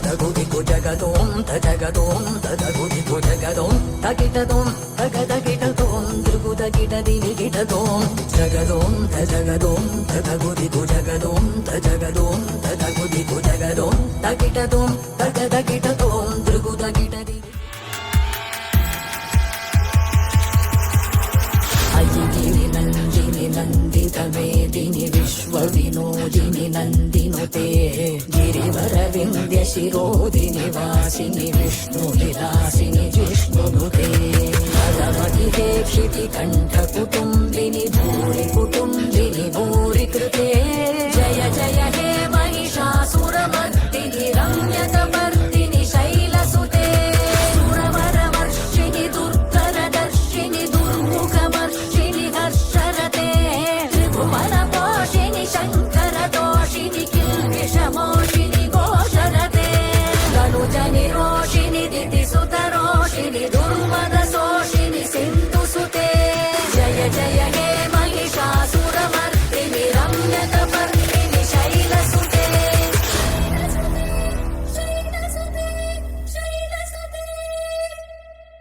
తదగుదిగు జగదోం తజగదోం తదగుదిగు జగదోం తగిటదోం తగదగిటదోం దృగుదగిట దినిగిటదోం జగదోం తజగదోం తదగుదిగు జగదోం తజగదోం తదగుదిగు జగదోం తగిటదోం తగదగిటదోం దృగుదగిట అయ్యిగిరి నందిని నందిత మేదిని విశ్వ వినోదిని నందినుతే గిరివర వింధ్య శిరోదిని వాసిని విష్ణు విలాసిని జిష్ణునుతే భగవతి దేక్షితి కంఠ కుటుంబిని భూరి కుటుంబిని భూరి కృతే జయ జయ